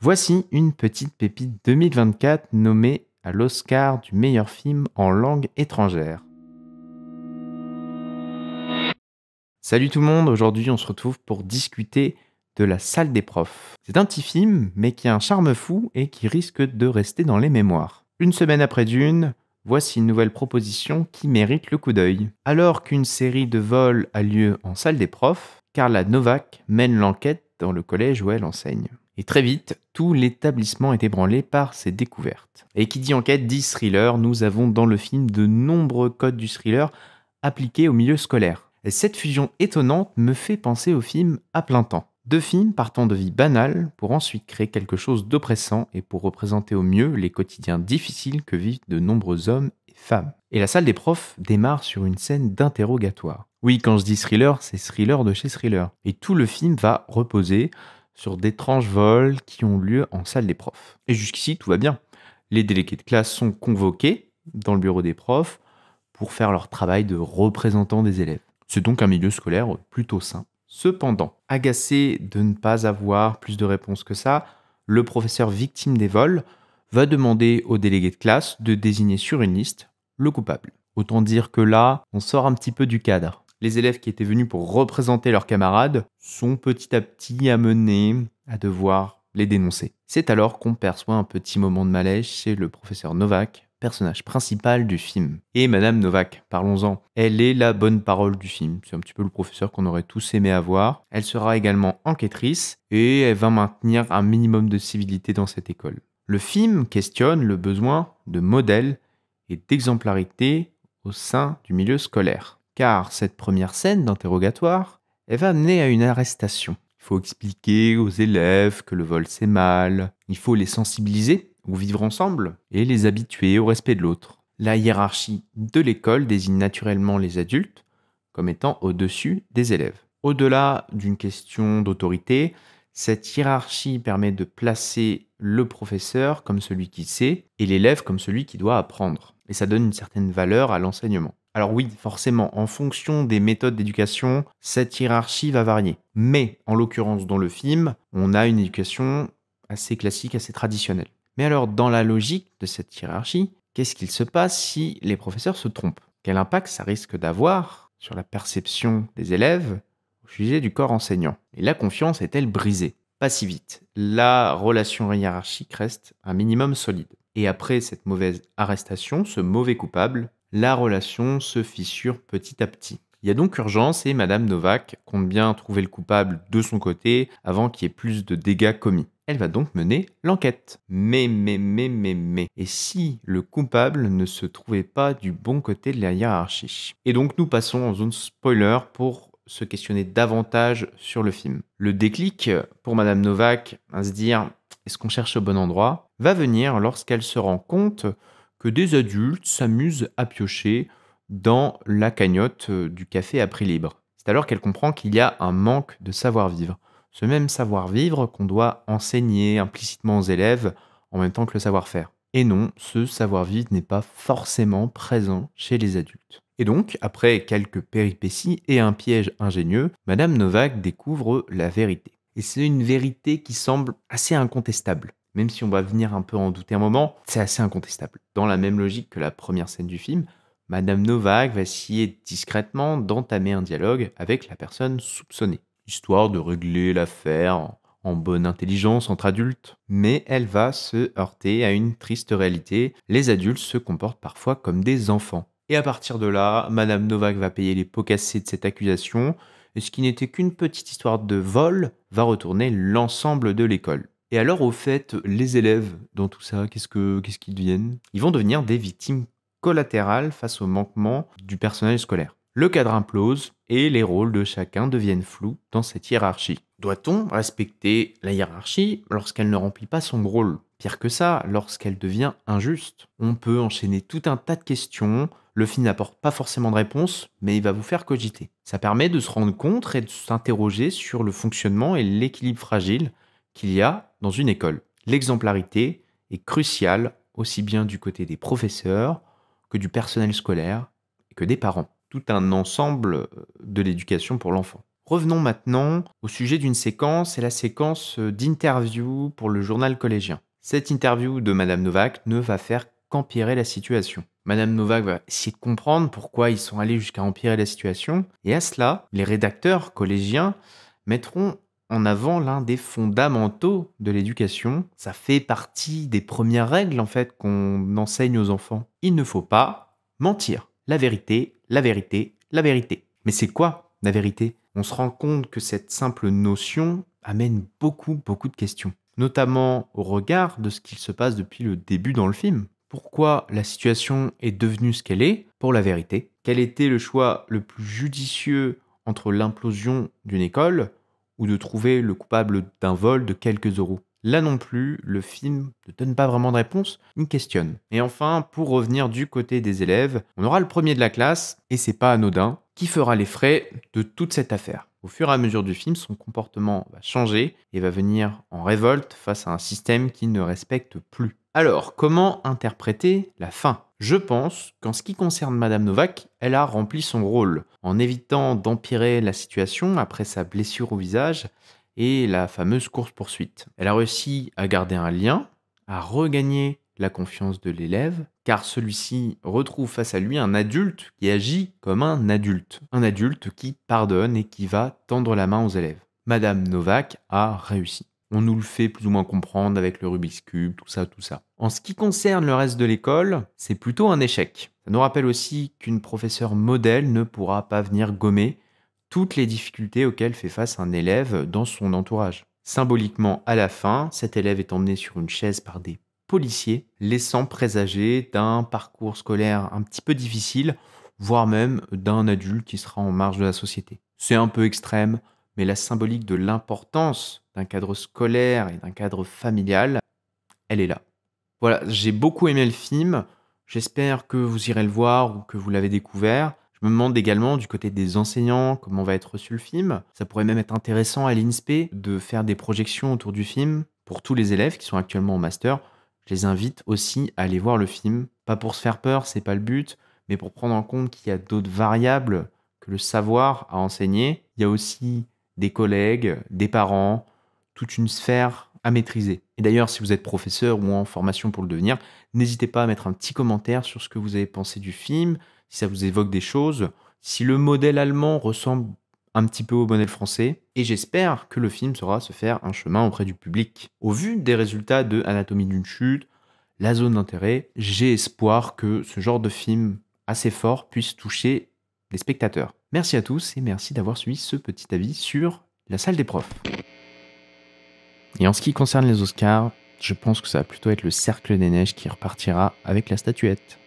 Voici une petite pépite 2024 nommée à l'Oscar du meilleur film en langue étrangère. Salut tout le monde, aujourd'hui on se retrouve pour discuter de La Salle des profs. C'est un petit film, mais qui a un charme fou et qui risque de rester dans les mémoires. Une semaine après Dune, voici une nouvelle proposition qui mérite le coup d'œil. Alors qu'une série de vols a lieu en salle des profs, Carla Novak mène l'enquête dans le collège où elle enseigne. Et très vite, tout l'établissement est ébranlé par ces découvertes. Et qui dit enquête dit thriller, nous avons dans le film de nombreux codes du thriller appliqués au milieu scolaire. Et cette fusion étonnante me fait penser au film À plein temps. Deux films partant de vie banale pour ensuite créer quelque chose d'oppressant et pour représenter au mieux les quotidiens difficiles que vivent de nombreux hommes et femmes. Et La Salle des profs démarre sur une scène d'interrogatoire. Oui, quand je dis thriller, c'est thriller de chez thriller. Et tout le film va reposer sur d'étranges vols qui ont lieu en salle des profs. Et jusqu'ici, tout va bien. Les délégués de classe sont convoqués dans le bureau des profs pour faire leur travail de représentants des élèves. C'est donc un milieu scolaire plutôt sain. Cependant, agacé de ne pas avoir plus de réponses que ça, le professeur victime des vols va demander aux délégués de classe de désigner sur une liste le coupable. Autant dire que là, on sort un petit peu du cadre. Les élèves qui étaient venus pour représenter leurs camarades sont petit à petit amenés à devoir les dénoncer. C'est alors qu'on perçoit un petit moment de malaise chez le professeur Novak, personnage principal du film. Et Madame Novak, parlons-en. Elle est la bonne parole du film. C'est un petit peu le professeur qu'on aurait tous aimé avoir. Elle sera également enquêtrice et elle va maintenir un minimum de civilité dans cette école. Le film questionne le besoin de modèles et d'exemplarité au sein du milieu scolaire. Car cette première scène d'interrogatoire, elle va amener à une arrestation. Il faut expliquer aux élèves que le vol c'est mal, il faut les sensibiliser ou vivre ensemble et les habituer au respect de l'autre. La hiérarchie de l'école désigne naturellement les adultes comme étant au-dessus des élèves. Au-delà d'une question d'autorité, cette hiérarchie permet de placer le professeur comme celui qui sait et l'élève comme celui qui doit apprendre. Et ça donne une certaine valeur à l'enseignement. Alors oui, forcément, en fonction des méthodes d'éducation, cette hiérarchie va varier. Mais, en l'occurrence dans le film, on a une éducation assez classique, assez traditionnelle. Mais alors, dans la logique de cette hiérarchie, qu'est-ce qu'il se passe si les professeurs se trompent? Quel impact ça risque d'avoir sur la perception des élèves au sujet du corps enseignant? Et la confiance est-elle brisée? Pas si vite. La relation hiérarchique reste un minimum solide. Et après cette mauvaise arrestation, ce mauvais coupable, la relation se fissure petit à petit. Il y a donc urgence et Madame Novak compte bien trouver le coupable de son côté avant qu'il y ait plus de dégâts commis. Elle va donc mener l'enquête. Mais. Et si le coupable ne se trouvait pas du bon côté de la hiérarchie? Et donc nous passons en zone spoiler pour se questionner davantage sur le film. Le déclic pour Madame Novak à se dire est-ce qu'on cherche au bon endroit va venir lorsqu'elle se rend compte que des adultes s'amusent à piocher dans la cagnotte du café à prix libre. C'est alors qu'elle comprend qu'il y a un manque de savoir-vivre. Ce même savoir-vivre qu'on doit enseigner implicitement aux élèves en même temps que le savoir-faire. Et non, ce savoir-vivre n'est pas forcément présent chez les adultes. Et donc, après quelques péripéties et un piège ingénieux, Madame Novak découvre la vérité. Et c'est une vérité qui semble assez incontestable. Même si on va venir un peu en douter un moment, c'est assez incontestable. Dans la même logique que la première scène du film, Madame Novak va essayer discrètement d'entamer un dialogue avec la personne soupçonnée, histoire de régler l'affaire en bonne intelligence entre adultes. Mais elle va se heurter à une triste réalité, les adultes se comportent parfois comme des enfants. Et à partir de là, Madame Novak va payer les pots cassés de cette accusation, et ce qui n'était qu'une petite histoire de vol va retourner l'ensemble de l'école. Et alors, au fait, les élèves dans tout ça, qu'est-ce qu'ils deviennent? Ils vont devenir des victimes collatérales face au manquement du personnel scolaire. Le cadre implose et les rôles de chacun deviennent flous dans cette hiérarchie. Doit-on respecter la hiérarchie lorsqu'elle ne remplit pas son rôle? Pire que ça, lorsqu'elle devient injuste. On peut enchaîner tout un tas de questions. Le film n'apporte pas forcément de réponse, mais il va vous faire cogiter. Ça permet de se rendre compte et de s'interroger sur le fonctionnement et l'équilibre fragile qu'il y a dans une école. L'exemplarité est cruciale aussi bien du côté des professeurs que du personnel scolaire et que des parents. Tout un ensemble de l'éducation pour l'enfant. Revenons maintenant au sujet d'une séquence, c'est la séquence d'interview pour le journal collégien. Cette interview de Madame Novak ne va faire qu'empirer la situation. Madame Novak va essayer de comprendre pourquoi ils sont allés jusqu'à empirer la situation, et à cela, les rédacteurs collégiens mettront en avant l'un des fondamentaux de l'éducation. Ça fait partie des premières règles en fait qu'on enseigne aux enfants. Il ne faut pas mentir. La vérité, la vérité, la vérité. Mais c'est quoi la vérité? On se rend compte que cette simple notion amène beaucoup de questions, notamment au regard de ce qu'il se passe depuis le début dans le film. Pourquoi la situation est devenue ce qu'elle est pour la vérité? Quel était le choix le plus judicieux entre l'implosion d'une école ou de trouver le coupable d'un vol de quelques euros? Là non plus, le film ne donne pas vraiment de réponse, il questionne. Et enfin, pour revenir du côté des élèves, on aura le premier de la classe, et c'est pas anodin, qui fera les frais de toute cette affaire. Au fur et à mesure du film, son comportement va changer et va venir en révolte face à un système qui ne respecte plus. Alors, comment interpréter la fin? Je pense qu'en ce qui concerne Madame Novak, elle a rempli son rôle, en évitant d'empirer la situation après sa blessure au visage et la fameuse course-poursuite. Elle a réussi à garder un lien, à regagner la confiance de l'élève, car celui-ci retrouve face à lui un adulte qui agit comme un adulte qui pardonne et qui va tendre la main aux élèves. Madame Novak a réussi. On nous le fait plus ou moins comprendre avec le Rubik's Cube, tout ça, tout ça. En ce qui concerne le reste de l'école, c'est plutôt un échec. Ça nous rappelle aussi qu'une professeure modèle ne pourra pas venir gommer toutes les difficultés auxquelles fait face un élève dans son entourage. Symboliquement, à la fin, cet élève est emmené sur une chaise par des policiers, laissant présager d'un parcours scolaire un petit peu difficile, voire même d'un adulte qui sera en marge de la société. C'est un peu extrême, mais la symbolique de l'importance d'un cadre scolaire et d'un cadre familial, elle est là. Voilà, j'ai beaucoup aimé le film, j'espère que vous irez le voir ou que vous l'avez découvert. Je me demande également du côté des enseignants comment va être reçu le film. Ça pourrait même être intéressant à l'INSPE de faire des projections autour du film pour tous les élèves qui sont actuellement en master. Je les invite aussi à aller voir le film. Pas pour se faire peur, c'est pas le but, mais pour prendre en compte qu'il y a d'autres variables que le savoir à enseigner. Il y a aussi des collègues, des parents, toute une sphère à maîtriser. Et d'ailleurs, si vous êtes professeur ou en formation pour le devenir, n'hésitez pas à mettre un petit commentaire sur ce que vous avez pensé du film, si ça vous évoque des choses, si le modèle allemand ressemble un petit peu au modèle français, et j'espère que le film saura se faire un chemin auprès du public. Au vu des résultats de Anatomie d'une chute, La zone d'intérêt, j'ai espoir que ce genre de film assez fort puisse toucher les spectateurs. Merci à tous et merci d'avoir suivi ce petit avis sur la salle des profs. Et en ce qui concerne les Oscars, je pense que ça va plutôt être le Cercle des Neiges qui repartira avec la statuette.